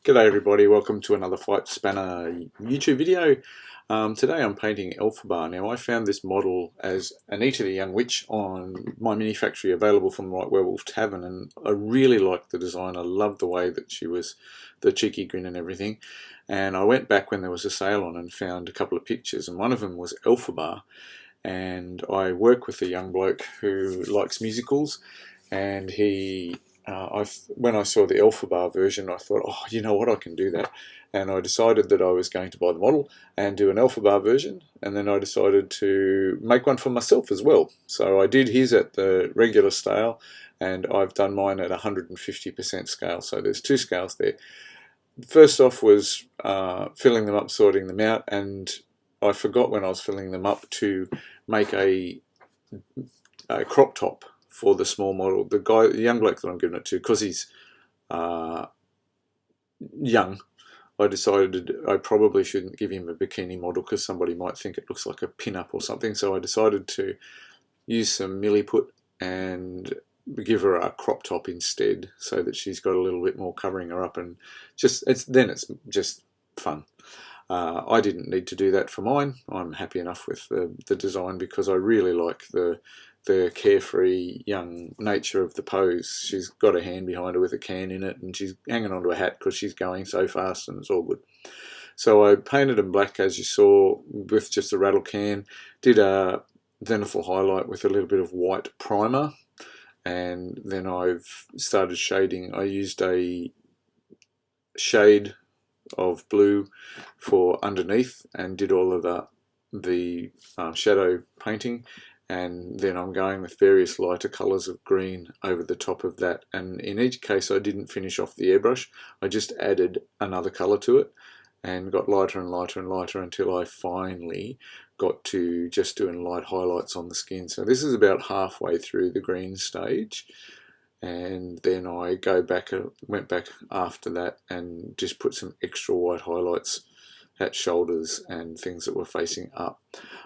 G'day everybody, welcome to another Fightspanner YouTube video. Today I'm painting Elphaba. Now I found this model as Anita the Young Witch on My Mini Factory, available from White Werewolf Tavern, and I really liked the design. I loved the way that she was, the cheeky grin and everything. And I went back when there was a sale on and found a couple of pictures, and one of them was Elphaba. And I work with a young bloke who likes musicals, and when I saw the Elphaba version, I thought, oh, you know what, I can do that. And I decided that I was going to buy the model and do an Elphaba version, and then I decided to make one for myself as well. So I did his at the regular scale, and I've done mine at 150% scale. So there's two scales there. First off was filling them up, sorting them out, and I forgot when I was filling them up to make a crop top for the small model. The young bloke that I'm giving it to, because he's young, I decided I probably shouldn't give him a bikini model because somebody might think it looks like a pin-up or something. So I decided to use some milliput and give her a crop top instead, so that she's got a little bit more covering her up, and then it's just fun. I didn't need to do that for mine. I'm happy enough with the design because I really like the carefree young nature of the pose. She's got a hand behind her with a can in it, and she's hanging onto a hat because she's going so fast, and it's all good. So I painted them black, as you saw, with just a rattle can. Did a zenithal highlight with a little bit of white primer, and then I've started shading. I used a shade of blue for underneath and did all of the shadow painting, and then I'm going with various lighter colours of green over the top of that. And in each case I didn't finish off the airbrush, I just added another colour to it and got lighter and lighter and lighter until I finally got to just doing light highlights on the skin. So this is about halfway through the green stage, and then I went back after that and just put some extra white highlights at shoulders and things that were facing up.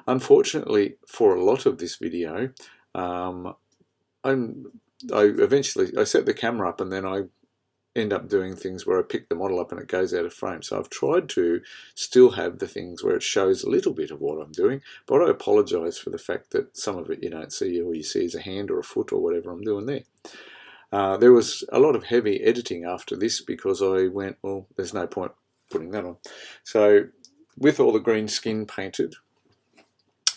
Unfortunately, for a lot of this video, I set the camera up, and then I end up doing things where I pick the model up and it goes out of frame. So I've tried to still have the things where it shows a little bit of what I'm doing, but I apologise for the fact that some of it you don't see, or you see as a hand or a foot or whatever I'm doing there. There was a lot of heavy editing after this because I went, well, there's no point putting that on. So with all the green skin painted,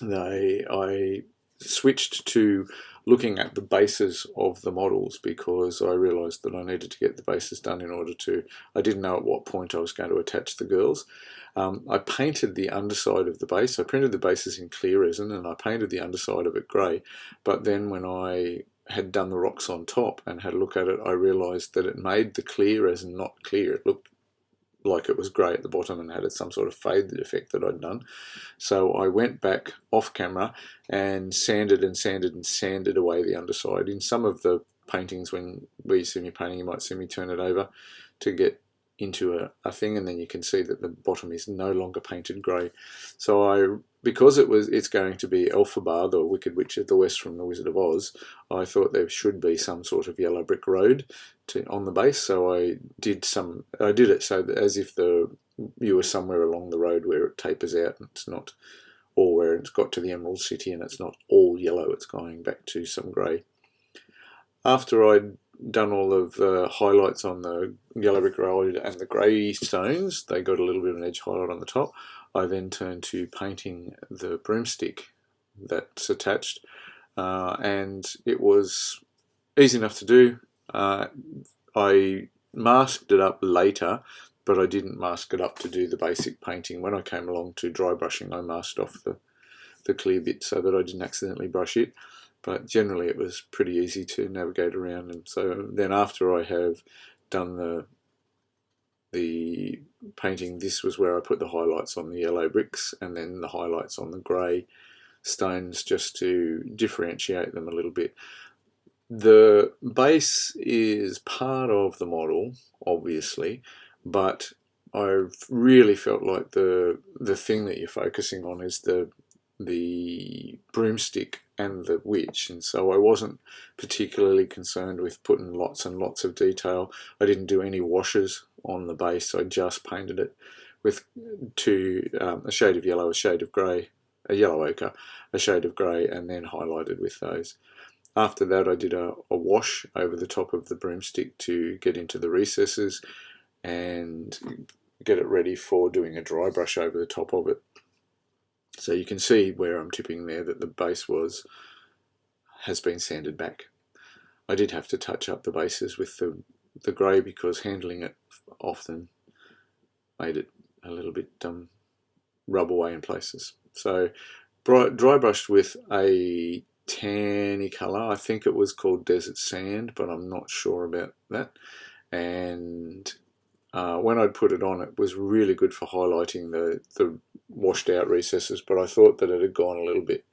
I switched to looking at the bases of the models because I realised that I needed to get the bases done in order to, I didn't know at what point I was going to attach the girls. I painted the underside of the base. I printed the bases in clear resin and I painted the underside of it grey, but then when I had done the rocks on top and had a look at it, I realised that it made the clear resin not clear. It looked like it was grey at the bottom and had some sort of fade effect that I'd done. So I went back off camera and sanded and sanded and sanded away the underside. In some of the paintings, when you see me painting, you might see me turn it over to get into a thing, and then you can see that the bottom is no longer painted grey. So because it's going to be Elphaba, the Wicked Witch of the West from the Wizard of Oz, I thought there should be some sort of yellow brick road on the base. So I did it so that as if you were somewhere along the road where it tapers out, and it's not all where it's got to the Emerald City and it's not all yellow, it's going back to some grey. After I'd done all of the highlights on the yellow brick road and the grey stones, they got a little bit of an edge highlight on the top. I then turned to painting the broomstick that's attached, and it was easy enough to do. I masked it up later, but I didn't mask it up to do the basic painting. When I came along to dry brushing, I masked off the clear bit so that I didn't accidentally brush it. But generally it was pretty easy to navigate around. And so then after I have done the painting, this was where I put the highlights on the yellow bricks and then the highlights on the grey stones, just to differentiate them a little bit. The base is part of the model, obviously, but I've really felt like the thing that you're focusing on is the broomstick and the witch, and so I wasn't particularly concerned with putting lots and lots of detail. I didn't do any washes on the base. I just painted it with a shade of yellow, a shade of grey, a yellow ochre, a shade of grey, and then highlighted with those. After that, I did a wash over the top of the broomstick to get into the recesses and get it ready for doing a dry brush over the top of it. So you can see where I'm tipping there that the base has been sanded back. I did have to touch up the bases with the grey because handling it often made it a little bit rub away in places. So dry brushed with a tanny colour. I think it was called Desert Sand, but I'm not sure about that. And when I'd put it on, it was really good for highlighting the washed out recesses, but I thought that it had gone a little bit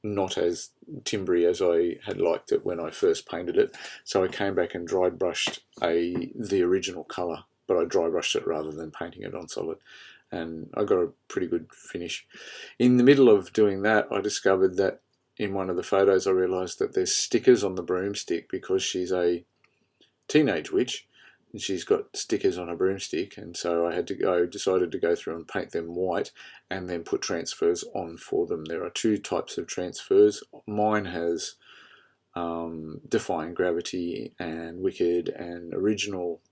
not as timbery as I had liked it when I first painted it. So I came back and dry brushed the original colour, but I dry brushed it rather than painting it on solid, and I got a pretty good finish. In the middle of doing that, I discovered that in one of the photos I realised that there's stickers on the broomstick because she's a teenage witch and she's got stickers on her broomstick, and so I decided to go through and paint them white and then put transfers on for them. There are two types of transfers. Mine has Defying Gravity and Wicked and original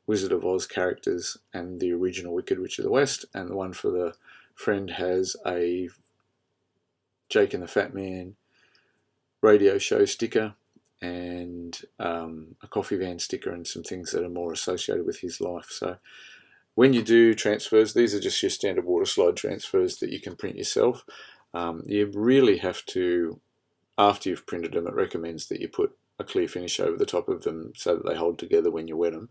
Wizard of Oz characters and the original Wicked Witch of the West, and the one for the friend has a Jake and the Fat Man radio show sticker and a coffee van sticker and some things that are more associated with his life. So when you do transfers, these are just your standard water slide transfers that you can print yourself. You really have to, after you've printed them, it recommends that you put a clear finish over the top of them so that they hold together when you wet them.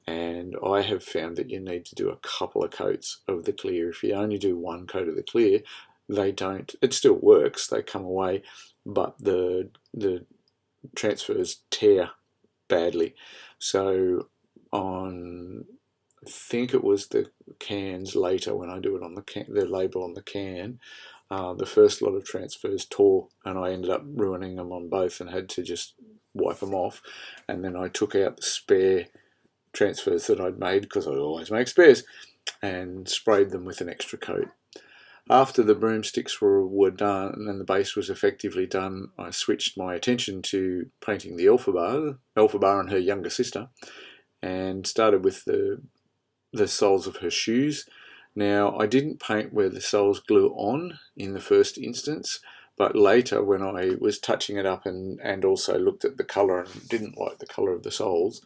And I have found that you need to do a couple of coats of the clear. If you only do one coat of the clear, they don't, it still works, they come away, but the transfers tear badly. So on, I think it was the cans later when I do it on the label on the can, the first lot of transfers tore and I ended up ruining them on both and had to just wipe them off. And then I took out the spare transfers that I'd made, because I always make spares, and sprayed them with an extra coat. After the broomsticks were done and the base was effectively done, I switched my attention to painting the Elphaba and her younger sister, and started with the soles of her shoes. Now, I didn't paint where the soles glue on in the first instance, but later when I was touching it up and also looked at the colour and didn't like the colour of the soles,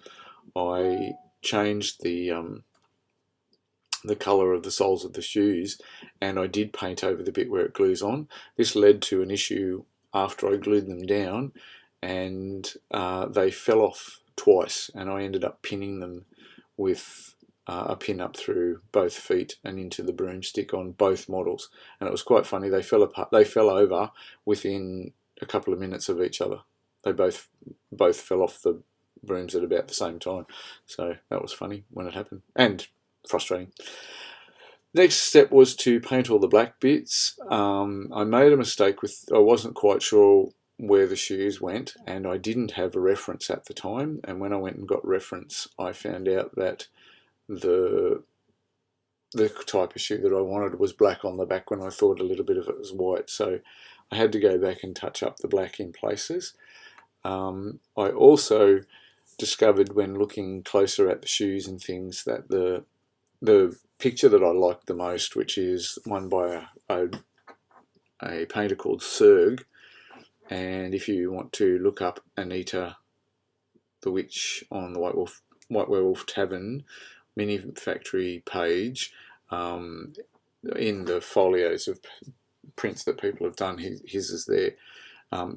I changed the colour of the soles of the shoes, and I did paint over the bit where it glues on. This led to an issue after I glued them down, and they fell off twice, and I ended up pinning them with a pin up through both feet and into the broomstick on both models. And it was quite funny, they fell apart, they fell over within a couple of minutes of each other. They both fell off the brooms at about the same time, so that was funny when it happened, and frustrating. Next step was to paint all the black bits. I made a mistake I wasn't quite sure where the shoes went, and I didn't have a reference at the time, and when I went and got reference, I found out that the type of shoe that I wanted was black on the back when I thought a little bit of it was white, so I had to go back and touch up the black in places. I also discovered when looking closer at the shoes and things that the picture that I liked the most, which is one by a painter called Serg, and if you want to look up Anita the Witch on the White Werewolf Tavern mini factory page, in the folios of prints that people have done, his is there.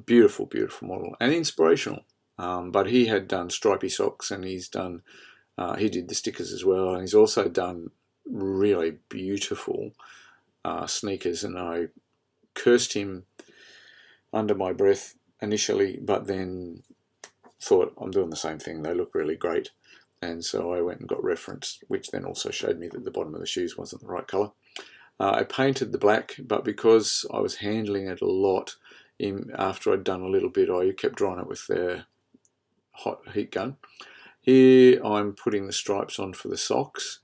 Beautiful, beautiful model and inspirational. But he had done stripy socks, and he did the stickers as well, and he's also done really beautiful sneakers, and I cursed him under my breath initially, but then thought, I'm doing the same thing, they look really great, and so I went and got reference, which then also showed me that the bottom of the shoes wasn't the right colour. I painted the black, but because I was handling it a lot, after I'd done a little bit, I kept drying it with the hot heat gun. Here I'm putting the stripes on for the socks,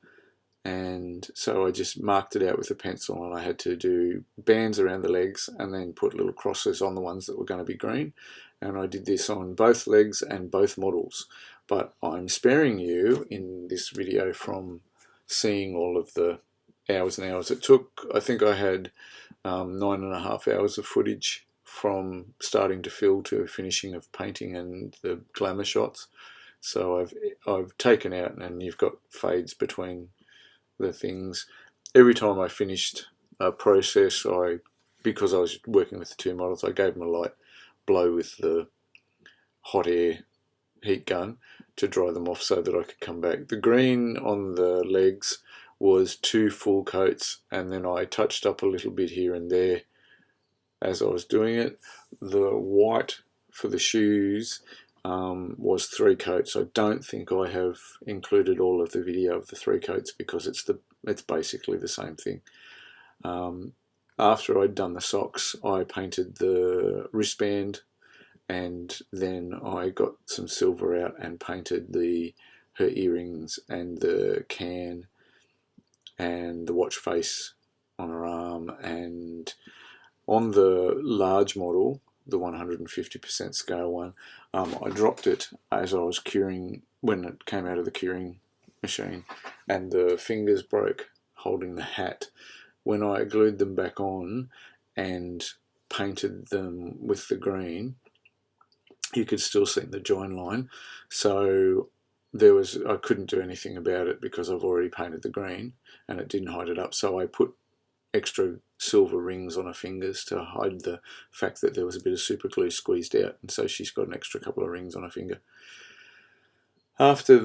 and so I just marked it out with a pencil, and I had to do bands around the legs and then put little crosses on the ones that were going to be green, and I did this on both legs and both models. But I'm sparing you in this video from seeing all of the hours and hours it took. I think I had 9.5 hours of footage from starting to fill to finishing of painting and the glamour shots. So I've taken out, and you've got fades between the things. Every time I finished a process, because I was working with the two models, I gave them a light blow with the hot air heat gun to dry them off so that I could come back. The green on the legs was 2 full coats, and then I touched up a little bit here and there as I was doing it. The white for the shoes was 3 coats. I don't think I have included all of the video of the 3 coats because it's basically the same thing. After I'd done the socks, I painted the wristband, and then I got some silver out and painted her earrings and the can and the watch face on her arm. And on the large model, the 150% scale one, I dropped it as I was curing, when it came out of the curing machine, and the fingers broke holding the hat. When I glued them back on and painted them with the green, you could still see the join line. So I couldn't do anything about it because I've already painted the green and it didn't hide it up. So I put extra silver rings on her fingers to hide the fact that there was a bit of super glue squeezed out, and so she's got an extra couple of rings on her finger. After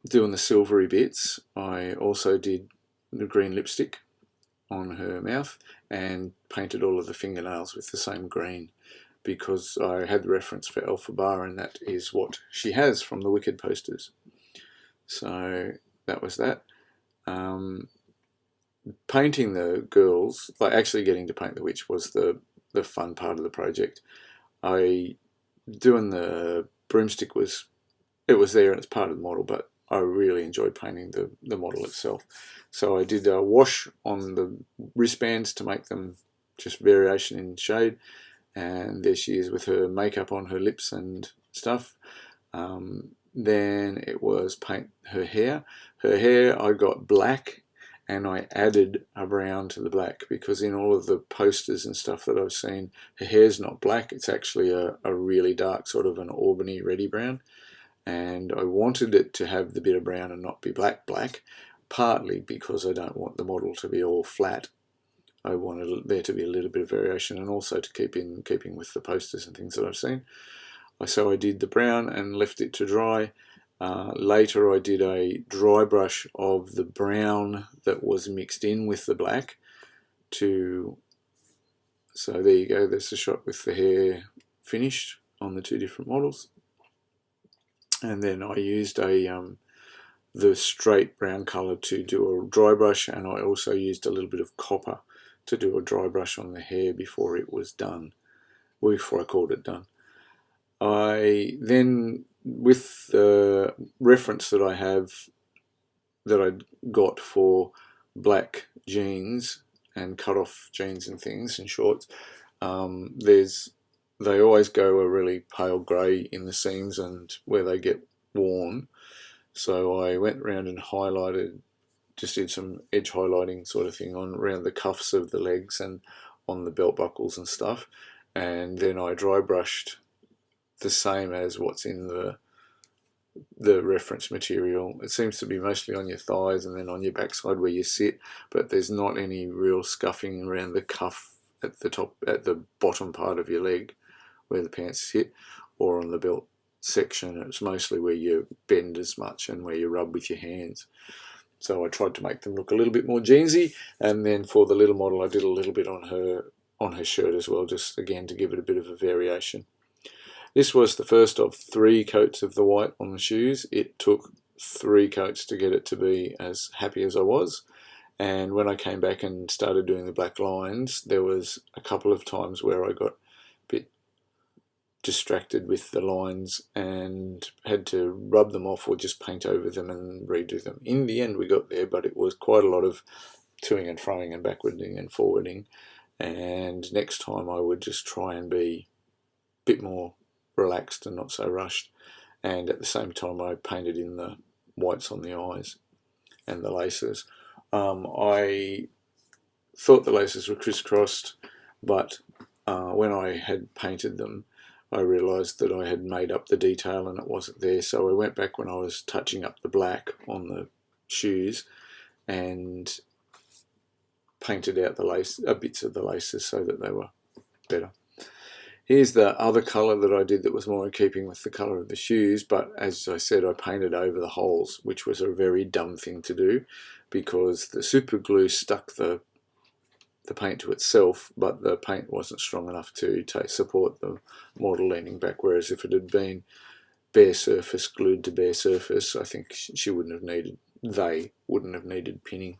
doing the silvery bits, I also did the green lipstick on her mouth and painted all of the fingernails with the same green, because I had the reference for Elphaba, and that is what she has from the Wicked posters. So that was that. Painting the girls, like actually getting to paint the witch, was the fun part of the project. Doing the broomstick was there and it's part of the model, but I really enjoyed painting the model itself. So I did a wash on the wristbands to make them just variation in shade, and there she is with her makeup on her lips and stuff. Then it was paint her hair. Her hair I got black, and I added a brown to the black, because in all of the posters and stuff that I've seen, her hair's not black, it's actually a really dark sort of an auburny reddy brown, and I wanted it to have the bit of brown and not be black, partly because I don't want the model to be all flat. I wanted there to be a little bit of variation, and also to keep in keeping with the posters and things that I've seen. So I did the brown and left it to dry. Later I did a dry brush of the brown that was mixed in with the black so there you go, there's a shot with the hair finished on the 2 different models. And then I used the straight brown colour to do a dry brush, and I also used a little bit of copper to do a dry brush on the hair before it was done, before I called it done. I then, with the reference that I have, that I got for black jeans and cut off jeans and things and shorts, they always go a really pale grey in the seams and where they get worn. So I went around and highlighted, just did some edge highlighting sort of thing on around the cuffs of the legs and on the belt buckles and stuff, and then I dry brushed the same as what's in the reference material. It seems to be mostly on your thighs and then on your backside where you sit, but there's not any real scuffing around the cuff at the bottom part of your leg where the pants sit, or on the belt section. It's mostly where you bend as much and where you rub with your hands. So I tried to make them look a little bit more jeansy, and then for the little model I did a little bit on her shirt as well, just again to give it a bit of a variation. This was the first of 3 coats of the white on the shoes. It took 3 coats to get it to be as happy as I was, And when I came back and started doing the black lines, there was a couple of times where I got a bit distracted with the lines and had to rub them off or just paint over them and redo them. In the end we got there, but it was quite a lot of toing and froing and backwarding and forwarding, and next time I would just try and be a bit more relaxed and not so rushed. And at the same time I painted in the whites on the eyes and the laces. I thought the laces were crisscrossed, but when I had painted them I realised that I had made up the detail and it wasn't there, so I went back when I was touching up the black on the shoes and painted out the lace, bits of the laces so that they were better. Here's the other colour that I did that was more in keeping with the colour of the shoes, but as I said, I painted over the holes, which was a very dumb thing to do because the super glue stuck the paint to itself, but the paint wasn't strong enough to support the model leaning back, whereas if it had been bare surface glued to bare surface, I think they wouldn't have needed pinning.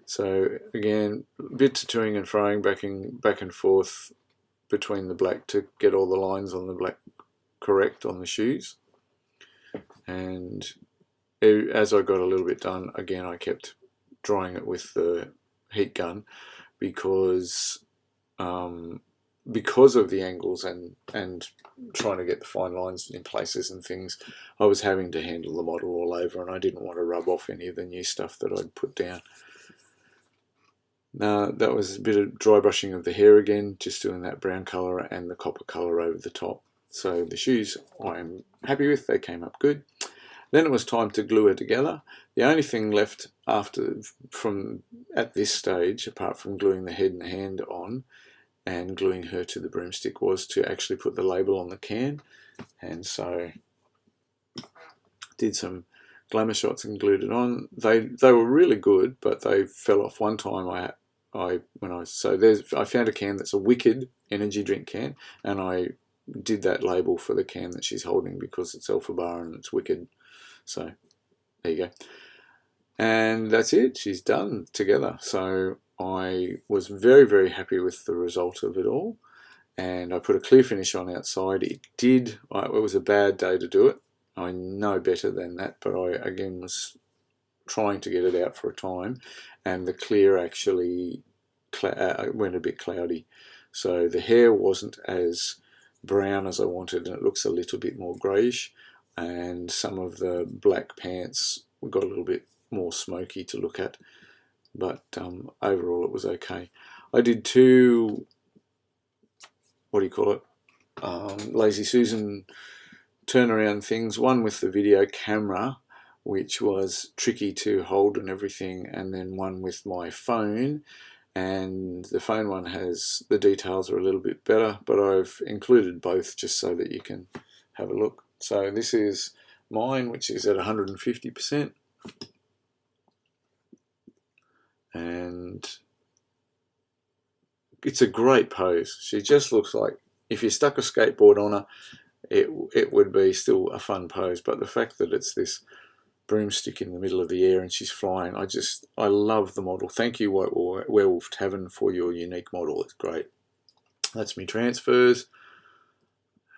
So again, bits of toing and froing back and forth between the black to get all the lines on the black correct on the shoes. And as I got a little bit done, again I kept drying it with the heat gun because of the angles and trying to get the fine lines in places and things, I was having to handle the model all over, and I didn't want to rub off any of the new stuff that I'd put down. Now that was a bit of dry brushing of the hair again, just doing that brown colour and the copper colour over the top. So the shoes I'm happy with, they came up good. Then it was time to glue it together. The only thing left at this stage, apart from gluing the head and hand on and gluing her to the broomstick, was to actually put the label on the can. And so did some glamour shots and glued it on. They were really good, but they fell off one time. I found a can that's a Wicked energy drink can, and I did that label for the can that she's holding because it's Elphaba and it's Wicked. So there you go. And that's it, she's done together. So I was very, very happy with the result of it all. And I put a clear finish on outside. It was a bad day to do it. I know better than that, but I again was trying to get it out for a time, and the clear actually went a bit cloudy. So the hair wasn't as brown as I wanted, and it looks a little bit more greyish. And some of the black pants got a little bit more smoky to look at, but overall it was okay. I did two, Lazy Susan turnaround things, one with the video camera, which was tricky to hold and everything, and then one with my phone, and the phone one the details are a little bit better, but I've included both just so that you can have a look. So this is mine, which is at 150%. And it's a great pose. She just looks like, if you stuck a skateboard on her, it would be still a fun pose. But the fact that it's this broomstick in the middle of the air and she's flying, I love the model. Thank you, White Werewolf Tavern, for your unique model. It's great. That's me transfers.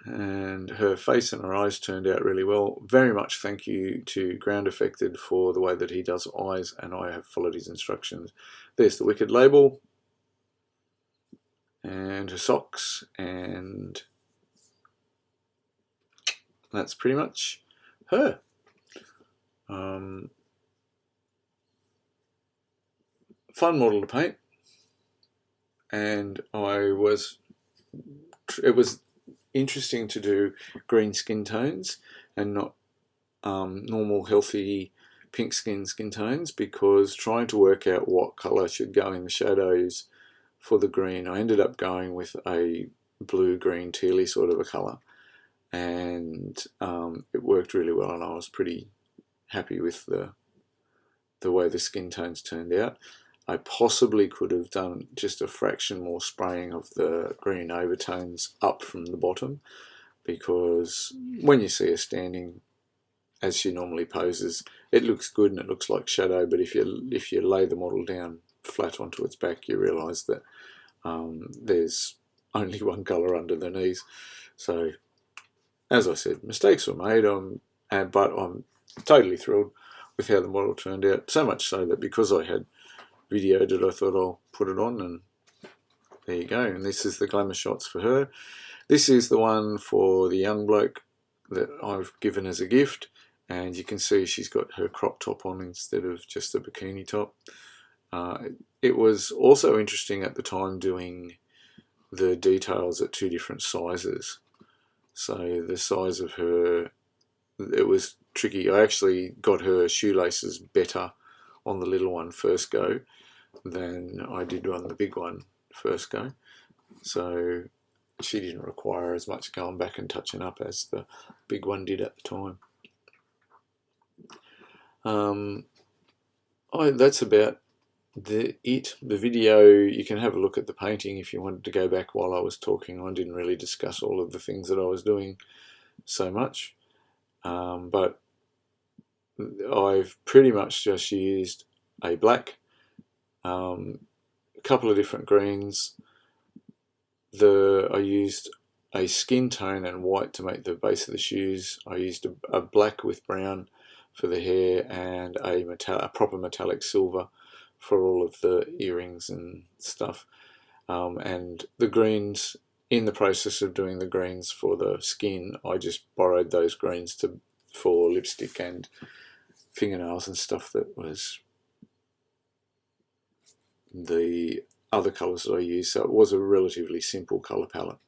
And her face and her eyes turned out really well. Very much thank you to Ground Affected for the way that he does eyes, and I have followed his instructions. There's the Wicked label, and her socks, and that's pretty much her. Fun model to paint, and it was interesting to do green skin tones and not normal healthy pink skin tones, because trying to work out what colour should go in the shadows for the green, I ended up going with a blue-green tealy sort of a colour, and it worked really well, and I was pretty happy with the way the skin tones turned out. I possibly could have done just a fraction more spraying of the green overtones up from the bottom, because when you see her standing as she normally poses. It looks good and it looks like shadow, but if you lay the model down flat onto its back, you realise that there's only one colour under the knees. So, as I said, mistakes were made, but I'm totally thrilled with how the model turned out. So much so that because I had videoed it, I thought I'll put it on, and there you go. And this is the glamour shots for her. This is the one for the young bloke that I've given as a gift, and you can see she's got her crop top on instead of just a bikini top. It was also interesting at the time doing the details at 2 different sizes. So the size of her, it was tricky. I actually got her shoelaces better on the little one first go than I did on the big one first go. So she didn't require as much going back and touching up as the big one did at the time. That's about the video. You can have a look at the painting if you wanted to go back while I was talking. I didn't really discuss all of the things that I was doing so much, but I've pretty much just used a black, a couple of different greens. I used a skin tone and white to make the base of the shoes. I used a black with brown for the hair, and a proper metallic silver for all of the earrings and stuff. And the greens, in the process of doing the greens for the skin, I just borrowed those greens for lipstick and fingernails and stuff that was the other colours that I used. So it was a relatively simple colour palette.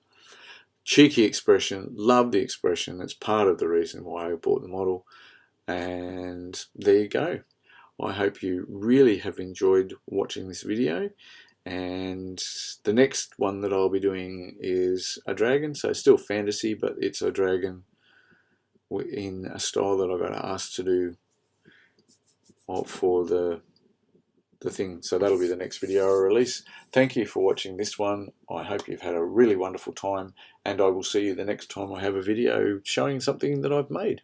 Cheeky expression, love the expression. It's part of the reason why I bought the model. And there you go. I hope you really have enjoyed watching this video, and the next one that I'll be doing is a dragon, so still fantasy, but it's a dragon in a style that I got asked to do for the thing. So that'll be the next video I release. Thank you for watching this one. I hope you've had a really wonderful time, and I will see you the next time I have a video showing something that I've made.